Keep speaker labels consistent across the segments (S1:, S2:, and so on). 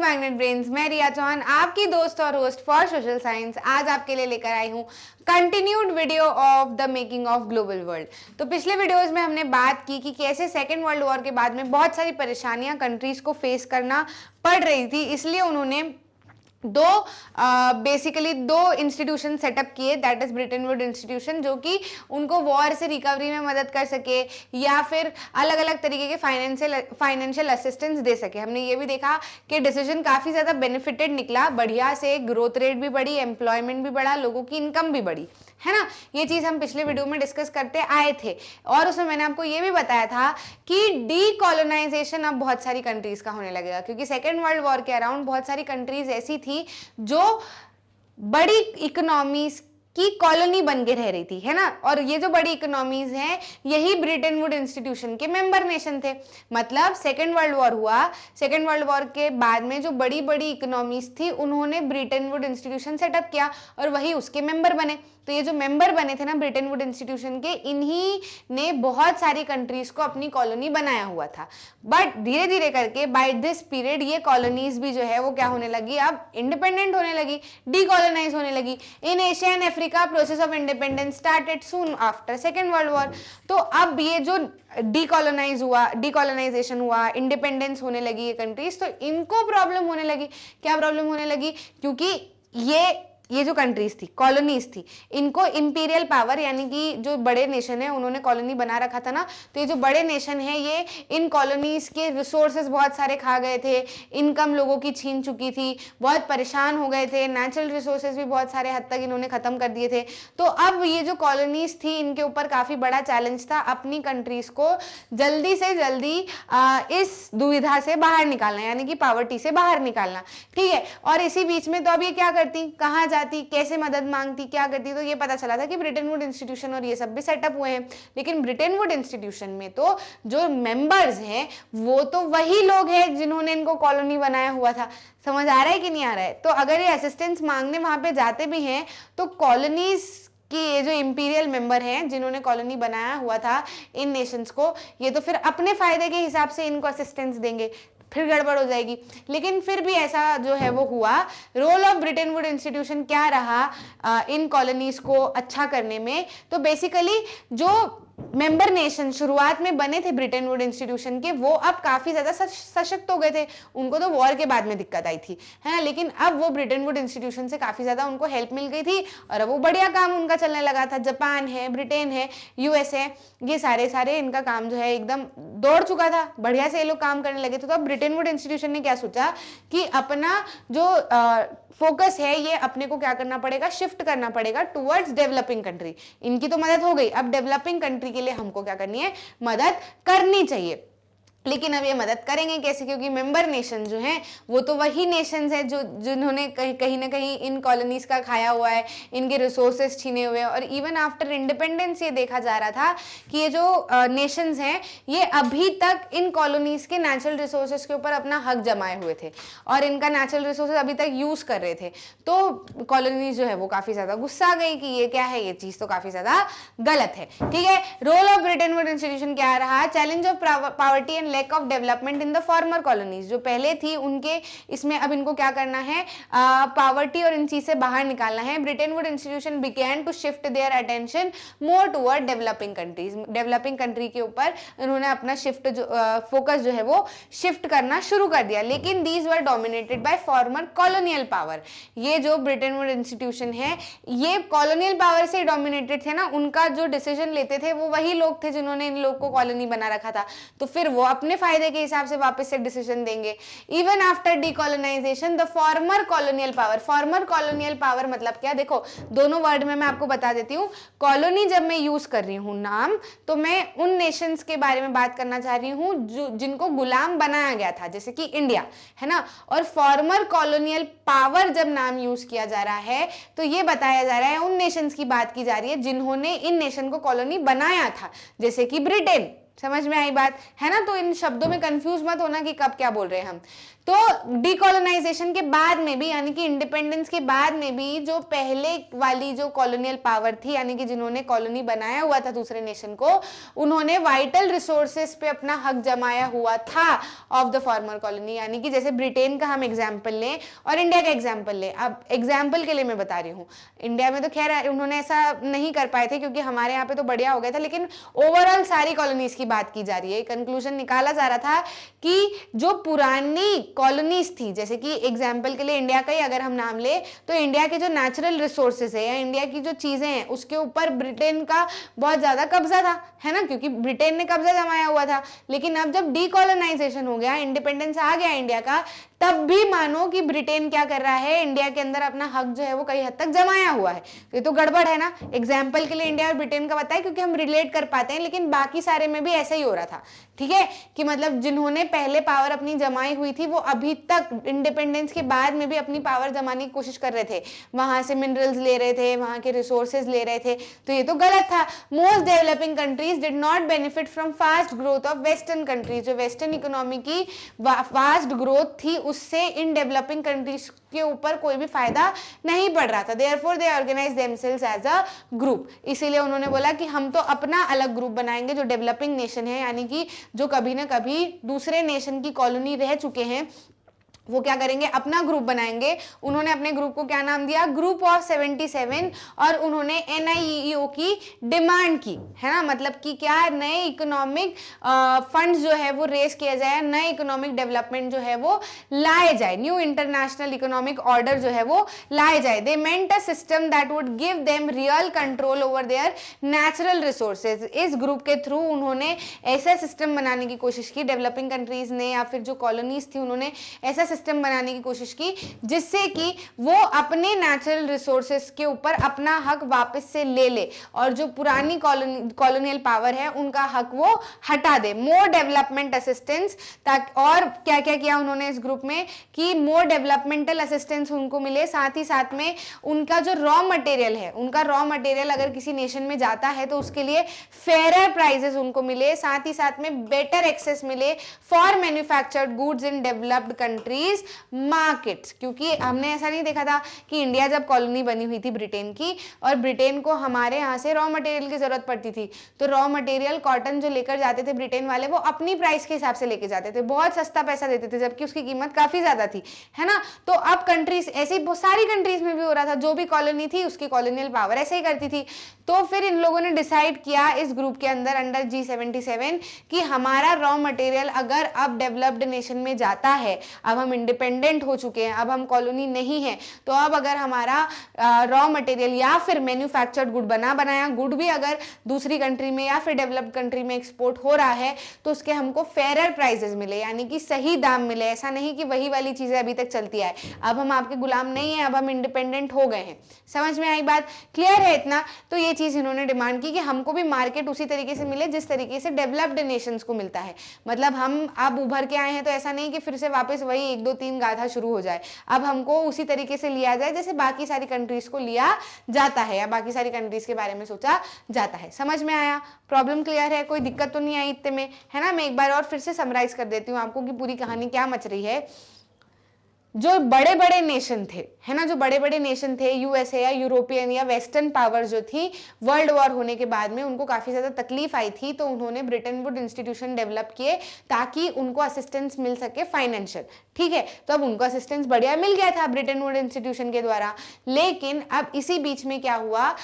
S1: Magnet brains, मैं रिया चौहान, आपकी दोस्त और होस्ट फॉर सोशल साइंस। आज आपके लिए लेकर आई हूँ continued video of the making of global world. तो पिछले वीडियोस में हमने बात की कि कैसे सेकेंड वर्ल्ड वॉर के बाद में बहुत सारी परेशानियां कंट्रीज को फेस करना पड़ रही थी, इसलिए उन्होंने बेसिकली दो इंस्टीट्यूशन सेटअप किए, that is Britain Wood institution, जो कि उनको वॉर से रिकवरी में मदद कर सके या फिर अलग अलग तरीके के फाइनेंशियल असिस्टेंस दे सके। हमने ये भी देखा कि डिसीजन काफ़ी ज़्यादा बेनिफिटेड निकला, बढ़िया से ग्रोथ रेट भी बढ़ी, एम्प्लॉयमेंट भी बढ़ा, लोगों की इनकम भी बढ़ी, है ना। ये चीज़ हम पिछले वीडियो में डिस्कस करते आए थे और उसमें मैंने आपको ये भी बताया था कि डीकोलोनाइजेशन अब बहुत सारी कंट्रीज का होने लगेगा, क्योंकि सेकेंड वर्ल्ड वॉर के अराउंड बहुत सारी कंट्रीज ऐसी थी जो बड़ी इकोनॉमीज की कॉलोनी बन के रह रही थी, है ना। और ये जो बड़ी इकोनॉमीज हैं यही ब्रिटेन वुड इंस्टीट्यूशन के मेंबर नेशन थे। मतलब सेकेंड वर्ल्ड वॉर हुआ, सेकेंड वर्ल्ड वॉर के बाद में जो बड़ी बड़ी इकोनॉमीज थी उन्होंने ब्रिटेन वुड इंस्टीट्यूशन सेटअप किया और वही उसके मेंबर बने। तो ये जो मेंबर बने थे ना ब्रिटेन वुड इंस्टीट्यूशन के, इन्हीं ने बहुत सारी कंट्रीज को अपनी कॉलोनी बनाया हुआ था। बट धीरे धीरे करके बाय दिस पीरियड ये कॉलोनीज भी जो है वो क्या होने लगी, अब इंडिपेंडेंट होने लगी, डीकोलोनाइज होने लगी। In Asia and Africa process of independence started soon after second world war. तो अब ये जो डीकोलोनाइजेशन हुआ, इंडिपेंडेंस होने लगी ये कंट्रीज, तो इनको प्रॉब्लम होने लगी। क्या प्रॉब्लम होने लगी? क्योंकि ये जो कंट्रीज थी, कॉलोनीज थी, इनको इंपीरियल पावर यानी कि जो बड़े नेशन है उन्होंने कॉलोनी बना रखा था ना, तो ये जो बड़े नेशन है ये इन कॉलोनीज के रिसोर्सेज बहुत सारे खा गए थे, इनकम लोगों की छीन चुकी थी, बहुत परेशान हो गए थे, नेचुरल रिसोर्सेज भी बहुत सारे हद तक इन्होंने खत्म कर दिए थे। तो अब ये जो कॉलोनीज थी इनके ऊपर काफी बड़ा चैलेंज था अपनी कंट्रीज को जल्दी से जल्दी इस दुविधा से बाहर निकालना, यानी कि पॉवर्टी से बाहर निकालना, ठीक है। और इसी बीच में तो अब ये क्या करती, कहाँ जाती, कैसे मदद मांगती, क्या करती, तो ये पता चला था कि ब्रिटेन वुड इंस्टीट्यूशन और ये सब भी सेटअप हुए हैं। लेकिन ब्रिटेन वुड इंस्टीट्यूशन में तो जो मेंबर्स हैं वो तो वही लोग हैं जिन्होंने इनको कॉलोनी बनाया हुआ था। समझ आ रहा है कि नहीं आ रहा है? तो अगर ये असिस्टेंस मांगने वहां पे जाते भी हैं तो कॉलोनीज कि ये जो इंपीरियल मेंबर हैं जिन्होंने कॉलोनी बनाया हुआ था इन नेशंस को, ये तो फिर अपने फायदे के हिसाब से इनको असिस्टेंस देंगे, फिर गड़बड़ हो जाएगी। लेकिन फिर भी ऐसा जो है वो हुआ। Role of Bretton Wood institution क्या रहा इन कॉलोनीज को अच्छा करने में? तो बेसिकली जो मेंबर नेशन शुरुआत में बने थे ब्रिटेन वुड इंस्टीट्यूशन के, वो अब काफी ज्यादा सशक्त हो गए थे। उनको तो वॉर के बाद में दिक्कत आई थी, है ना, लेकिन अब वो ब्रिटेन वुड इंस्टीट्यूशन से काफी ज्यादा उनको हेल्प मिल गई थी और अब वो बढ़िया काम उनका चलने लगा था। जापान है, ब्रिटेन है, यूएस है, ये सारे इनका काम जो है एकदम दौड़ चुका था, बढ़िया से ये लोग काम करने लगे थे। तो अब ब्रिटेन वुड इंस्टीट्यूशन ने क्या सोचा कि अपना जो फोकस है ये अपने को क्या करना पड़ेगा, शिफ्ट करना पड़ेगा टुवर्ड्स डेवलपिंग कंट्री। इनकी तो मदद हो गई, अब डेवलपिंग कंट्री के लिए हमको क्या करनी है, मदद करनी चाहिए। लेकिन अब ये मदद करेंगे कैसे? क्योंकि मेंबर नेशन जो हैं वो तो वही नेशंस हैं जो जिन्होंने कहीं ना कहीं इन कॉलोनीज का खाया हुआ है, इनके रिसोर्सेज छीने हुए हैं। और इवन आफ्टर इंडिपेंडेंस ये देखा जा रहा था कि ये जो नेशंस हैं ये अभी तक इन कॉलोनीज के नेचुरल रिसोर्सेज के ऊपर अपना हक जमाए हुए थे और इनका नेचुरल रिसोर्सेज अभी तक यूज कर रहे थे। तो कॉलोनीज जो है वो काफी ज्यादा गुस्सा गई कि ये क्या है, ये चीज तो काफी ज्यादा गलत है, ठीक है। Role of Bretton Wood institution क्या रहा? Challenge of poverty and lack of development in the former colonies. जो पहले थी उनके इसमें अब इनको क्या करना है, पॉवर्टी और इन चीज से बाहर निकालना है। Bretton Wood institution began to shift their attention more toward developing countries. Developing country के ऊपर उन्होंने अपना फोकस जो है वो शिफ्ट करना शुरू कर दिया। लेकिन these were dominated by farmer colonial power. ये जो ब्रिटेन वुड इंस्टीट्यूशन है ये कॉलोनियल पावर से डोमिनेटेड थे ना, उनका जो डिसीजन लेते थे वो वही लोग थे जिन्होंने इन लोग को कॉलोनी बना रखा था। तो फिर वो अपने फायदे के हिसाब से वापस से डिसीजन देंगे। Even after decolonisation the former colonial power. Farmer colonial power मतलब क्या? देखो दोनों वर्ड में मैं आपको बता देती हूँ। कॉलोनी जब मैं यूज कर रही हूँ नाम, तो मैं उन नेशंस के बारे में बात करना चाह रही हूँ जिनको गुलाम बनाया गया था, जैसे कि इंडिया, है ना। और फॉर्मर कॉलोनियल पावर जब नाम यूज किया जा रहा है तो ये बताया जा रहा है उन नेशंस की बात की जा रही है जिन्होंने इन नेशन को कॉलोनी बनाया था, जैसे कि ब्रिटेन। समझ में आई बात, है ना। तो इन शब्दों में कंफ्यूज मत होना कि कब क्या बोल रहे हैं हम। तो डीकोलोनाइजेशन के बाद में भी यानी कि इंडिपेंडेंस के बाद में भी जो पहले वाली जो कॉलोनियल पावर थी यानी कि जिन्होंने कॉलोनी बनाया हुआ था दूसरे नेशन को, उन्होंने वाइटल रिसोर्सेस पे अपना हक जमाया हुआ था ऑफ द फॉर्मर कॉलोनी। यानी कि जैसे ब्रिटेन का हम एग्जाम्पल लें और इंडिया का एग्जाम्पल लें। अब एग्जाम्पल के लिए मैं बता रही हूँ, इंडिया में तो खैर उन्होंने ऐसा नहीं कर पाए थे क्योंकि हमारे यहाँ पे तो बढ़िया हो गया था, लेकिन ओवरऑल सारी कॉलोनीज की बात की जा रही है। कंक्लूजन निकाला जा रहा था कि जो पुरानी कॉलोनीज थी, जैसे कि एग्जाम्पल के लिए इंडिया का ही अगर हम नाम ले तो इंडिया के जो नेचुरल रिसोर्सेज है या इंडिया की जो चीजें हैं उसके ऊपर ब्रिटेन का बहुत ज्यादा कब्जा था, है ना, क्योंकि ब्रिटेन ने कब्जा जमाया हुआ था। लेकिन अब जब डीकोलोनाइजेशन हो गया, इंडिपेंडेंस आ गया इंडिया का, तब भी मानो कि ब्रिटेन क्या कर रहा है, इंडिया के अंदर अपना हक जो है वो कई हद तक जमाया हुआ है। ये तो गड़बड़ है ना। एग्जाम्पल के लिए इंडिया और ब्रिटेन का बताया क्योंकि हम रिलेट कर पाते हैं, लेकिन बाकी सारे में भी ऐसा ही हो रहा था। ठीक है, कि मतलब जिन्होंने पहले पावर अपनी जमाई हुई थी वो अभी तक इंडिपेंडेंस के बाद में भी अपनी पावर जमाने की कोशिश कर रहे थे, वहां से मिनरल्स ले रहे थे, वहां के रिसोर्सेज ले रहे थे, तो ये तो गलत था। Most developing countries did not benefit from fast growth of western countries. जो वेस्टर्न इकोनॉमी की फास्ट ग्रोथ थी उससे इन डेवलपिंग कंट्रीज के ऊपर कोई भी फायदा नहीं पड़ रहा था। Therefore they organise themselves as a group. इसीलिए उन्होंने बोला कि हम तो अपना अलग ग्रुप बनाएंगे जो डेवलपिंग नेशन है, यानी कि जो कभी ना कभी दूसरे नेशन की कॉलोनी रह चुके हैं, वो क्या करेंगे, अपना ग्रुप बनाएंगे। उन्होंने अपने ग्रुप को क्या नाम दिया, ग्रुप ऑफ 77, और उन्होंने NIEO की डिमांड की, है ना, मतलब कि क्या, नए इकोनॉमिक फंड्स जो है वो रेस किया जाए, नए इकोनॉमिक डेवलपमेंट जो है वो लाए जाए, न्यू इंटरनेशनल इकोनॉमिक ऑर्डर जो है वो लाए जाए। They meant a system that would give them real control over their natural resources. इस ग्रुप के थ्रू उन्होंने ऐसा सिस्टम बनाने की कोशिश की, डेवलपिंग कंट्रीज ने या फिर जो कॉलोनीज थी उन्होंने ऐसा सिस्टम बनाने की कोशिश की जिससे कि वो अपने नेचुरल रिसोर्सेस के ऊपर अपना हक वापस से ले ले और जो पुरानी कॉलोनियल पावर है उनका हक वो हटा दे। मोर डेवलपमेंट असिस्टेंस, और क्या क्या किया उन्होंने इस ग्रुप में कि मोर डेवलपमेंटल असिस्टेंस उनको मिले, साथ ही साथ में उनका जो रॉ मटेरियल है, उनका रॉ मटेरियल अगर किसी नेशन में जाता है तो उसके लिए फेयर प्राइजेस उनको मिले, साथ ही साथ में बेटर एक्सेस मिले for manufactured goods in developed countries markets. क्योंकि हमने ऐसा नहीं देखा था कि इंडिया जब कॉलोनी बनी हुई थी ब्रिटेन की और ब्रिटेन को हमारे यहाँ से रॉ मटेरियल की जरूरत पड़ती थी, तो रॉ मटेरियल कॉटन जो लेकर जाते थे ब्रिटेन वाले वो अपनी प्राइस के हिसाब से लेके जाते थे, बहुत सस्ता पैसा देते थे जबकि उसकी कीमत काफी ज्यादा थी, है ना। तो अब कंट्रीज ऐसे बहुत सारी कंट्रीज में भी हो रहा था, जो भी कॉलोनी थी उसकी कॉलोनियल पावर ऐसे ही करती थी। तो फिर इन लोगों ने डिसाइड किया इस ग्रुप के अंदर अंडर G77 कि हमारा रॉ मटेरियल अगर अब डेवलप्ड नेशन में जाता है, अब हम इंडिपेंडेंट हो चुके हैं, अब हम कॉलोनी नहीं है, तो अब अगर हमारा रॉ मटेरियल या फिर मैन्युफैक्चर्ड गुड बनाया गुड भी अगर दूसरी कंट्री में या फिर डेवलप्ड कंट्री में एक्सपोर्ट हो रहा है तो उसके हमको फेयर प्राइजेस मिले, यानी कि सही दाम मिले। ऐसा नहीं कि वही वाली चीजें अभी तक चलती है, अब हम आपके गुलाम नहीं है, अब हम इंडिपेंडेंट हो गए हैं। समझ में आई बात, क्लियर है इतना। तो ये चीज इन्होंने डिमांड की कि हमको भी मार्केट उसी तरीके से मिले जिस तरीके से डेवलप्ड नेशंस को मिलता है। मतलब हम अब उभर के आए हैं तो ऐसा नहीं कि फिर से वापस वही 1 2 3 गाथा शुरू हो जाए, अब हमको उसी तरीके से लिया जाए जैसे बाकी सारी कंट्रीज को लिया जाता है या बाकी सारी कंट्रीज के बारे में सोचा जाता है। समझ में आया, प्रॉब्लम क्लियर है, कोई दिक्कत तो नहीं आई इतने में, है ना। मैं एक बार और फिर से समराइज कर देती हूँ आपको कि पूरी कहानी क्या मच रही है। जो बड़े बड़े नेशन थे, है ना, जो बड़े बड़े नेशन थे, यूएसए या यूरोपियन या वेस्टर्न पावर जो थी, वर्ल्ड वॉर होने के बाद में उनको काफी ज्यादा तकलीफ आई थी, तो उन्होंने ब्रिटेन वुड इंस्टीट्यूशन डेवलप किए ताकि उनको असिस्टेंस मिल सके फाइनेंशियल। ठीक है, तो अब उनको असिस्टेंस बढ़िया मिल गया था ब्रिटेन वुड इंस्टीट्यूशन के द्वारा। लेकिन अब इसी बीच में क्या हुआ,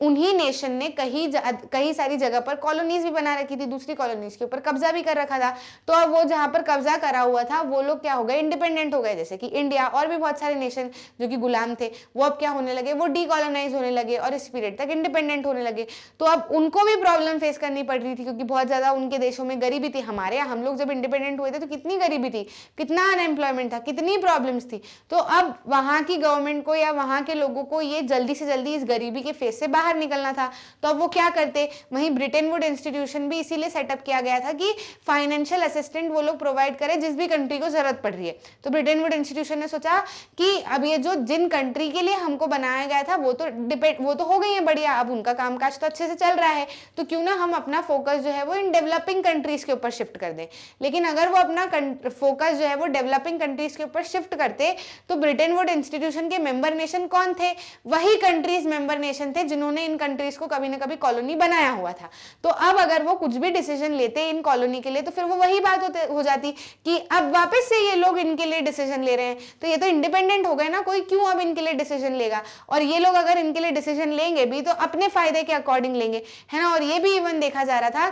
S1: उन्हीं नेशन ने कई सारी जगह पर कॉलोनीज भी बना रखी थी, दूसरी कॉलोनीज के ऊपर कब्जा भी कर रखा था। तो अब वो जहां पर कब्जा करा हुआ था वो लोग क्या हो गए, इंडिपेंडेंट हो गए। जैसे कि इंडिया और भी बहुत सारे नेशन जो कि गुलाम थे वो अब क्या होने लगे, वो डीकॉलोनाइज होने लगे और इस पीरियड तक इंडिपेंडेंट होने लगे। तो अब उनको भी प्रॉब्लम फेस करनी पड़ रही थी क्योंकि बहुत ज्यादा उनके देशों में गरीबी थी। हमारे यहाँ हम लोग जब इंडिपेंडेंट हुए थे तो कितनी गरीबी थी, कितना अनएम्प्लॉयमेंट था, कितनी प्रॉब्लम्स थी। तो अब वहां की गवर्नमेंट को या वहां के लोगों को ये जल्दी से जल्दी इस गरीबी के फेस से बाहर बाहर निकलना था। तो अब वो क्या करते, वहीं ब्रिटेन वुड इंस्टीट्यूशन भी इसीलिए सेटअप किया गया था कि फाइनेंशियल असिस्टेंट वो लोग प्रोवाइड करें जिस भी कंट्री को जरूरत पड़ रही है। तो ब्रिटेन वुड इंस्टीट्यूशन ने सोचा कि अब ये जो जिन कंट्री के लिए हमको बनाया गया था वो तो हो गई है बढ़िया, अब उनका कामकाज तो अच्छे से चल रहा है, तो क्यों ना हम अपना फोकस जो है वो इन डेवलपिंग कंट्रीज के ऊपर शिफ्ट कर दें। लेकिन अगर वो अपना फोकस जो है वो डेवलपिंग कंट्रीज के ऊपर शिफ्ट करते तो ब्रिटेन वुड इंस्टीट्यूशन के मेंबर नेशन कौन थे, वही कंट्रीज मेंबर नेशन थे जिन्होंने इन कंट्रीज को कभी ना कभी कॉलोनी बनाया हुआ था। तो अब अगर वो कुछ भी डिसीजन लेते इन कॉलोनी के लिए तो फिर वो वही बात हो जाती कि अब वापस से ये लोग इनके लिए डिसीजन ले रहे हैं, तो ये तो इंडिपेंडेंट हो गए ना, कोई क्यों अब इनके लिए डिसीजन लेगा। और ये लोग अगर इनके लिए डिसीजन लेंगे भी तो अपने फायदे के अकॉर्डिंग लेंगे, है ना। और ये भी इवन देखा जा रहा था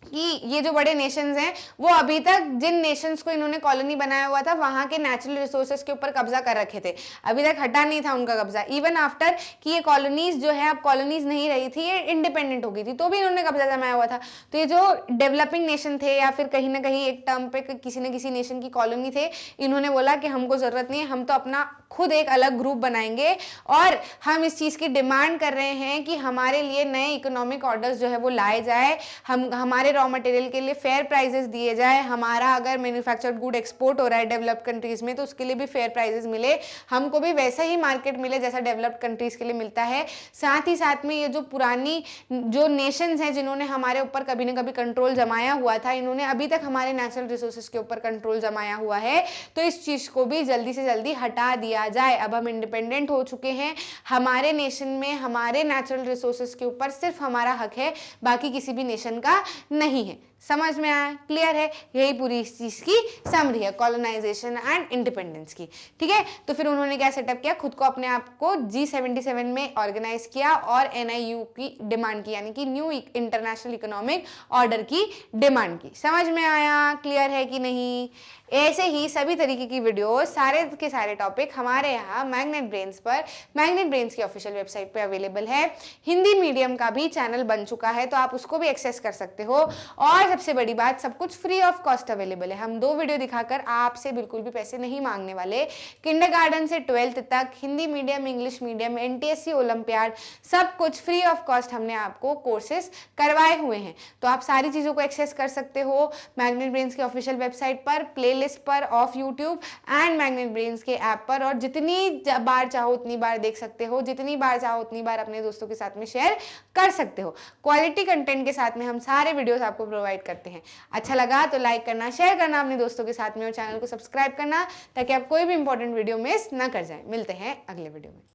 S1: कि ये जो बड़े नेशंस हैं वो अभी तक जिन नेशंस को इन्होंने कॉलोनी बनाया हुआ था वहां के नेचुरल रिसोर्सेज के ऊपर कब्जा कर रखे थे, अभी तक हटा नहीं था उनका कब्जा। इवन आफ्टर कि ये कॉलोनीज जो है अब कॉलोनीज नहीं रही थी, ये इंडिपेंडेंट हो गई थी, तो भी इन्होंने कब्जा जमाया हुआ था। तो ये जो डेवलपिंग नेशन थे या फिर कहीं ना कहीं एक टर्म पे किसी न किसी नेशन की कॉलोनी थे, इन्होंने बोला कि हमको जरूरत नहीं है, हम तो अपना खुद एक अलग ग्रुप बनाएंगे और हम इस चीज की डिमांड कर रहे हैं कि हमारे लिए नए इकोनॉमिक ऑर्डर्स जो है वो लाए जाए, हम हमारे रॉ मटेरियल के लिए फेयर प्राइजेस दिए जाए, हमारा अगर मैन्युफैक्चर्ड गुड एक्सपोर्ट हो रहा है डेवलप्ड कंट्रीज में तो उसके लिए भी फेयर प्राइजेस मिले, हमको भी वैसा ही मार्केट मिले जैसा डेवलप्ड कंट्रीज के लिए मिलता है। साथ ही साथ में ये जो पुरानी जो नेशंस हैं जिन्होंने हमारे ऊपर कभी ना कभी कंट्रोल जमाया हुआ था, इन्होंने अभी तक हमारे नेचुरल रिसोर्सेज के ऊपर कंट्रोल जमाया हुआ है, तो इस चीज को भी जल्दी से जल्दी हटा दिया जाए। अब हम इंडिपेंडेंट हो चुके हैं, हमारे नेशन में हमारे नेचुरल रिसोर्सेज के ऊपर सिर्फ हमारा हक है, बाकी किसी भी नेशन का नहीं है। समझ में आया, क्लियर है, यही पूरी इस चीज की समरी है कॉलोनाइजेशन एंड इंडिपेंडेंस की। ठीक है, तो फिर उन्होंने क्या सेटअप किया, खुद को अपने आप को G77 में ऑर्गेनाइज किया और NIU की डिमांड की, यानी कि न्यू इंटरनेशनल इकोनॉमिक ऑर्डर की डिमांड की। समझ में आया, क्लियर है कि नहीं। ऐसे ही सभी तरीके की वीडियो सारे के सारे टॉपिक हमारे यहाँ मैग्नेट ब्रेन्स पर, मैग्नेट ब्रेन्स की ऑफिशियल वेबसाइट पे अवेलेबल है। हिंदी मीडियम का भी चैनल बन चुका है तो आप उसको भी एक्सेस कर सकते हो, और सबसे बड़ी बात सब कुछ फ्री ऑफ कॉस्ट अवेलेबल है। हम 2 वीडियो दिखाकर आपसे बिल्कुल भी पैसे नहीं मांगने वाले। किंडरगार्टन से 12th तक Hindi medium, English medium, NTSC olympiad सब कुछ फ्री ऑफ कॉस्ट हमने आपको कोर्सेज करवाए हुए हैं, तो आप सारी चीजों को एक्सेस कर सकते हो मैग्नेट ब्रेन्स की ऑफिशियल वेबसाइट पर, प्लेलिस्ट पर of YouTube and magnet brains के ऐप पर, और जितनी बार चाहो उतनी बार देख सकते हो, जितनी बार चाहो उतनी बार अपने दोस्तों के साथ में शेयर कर सकते हो। क्वालिटी कंटेंट के साथ में हम सारे वीडियोस आपको प्रोवाइड करते हैं। अच्छा लगा तो लाइक करना, शेयर करना अपने दोस्तों के साथ में, और चैनल को सब्सक्राइब करना ताकि आप कोई भी इंपॉर्टेंट वीडियो मिस ना कर जाए। मिलते हैं अगले वीडियो में।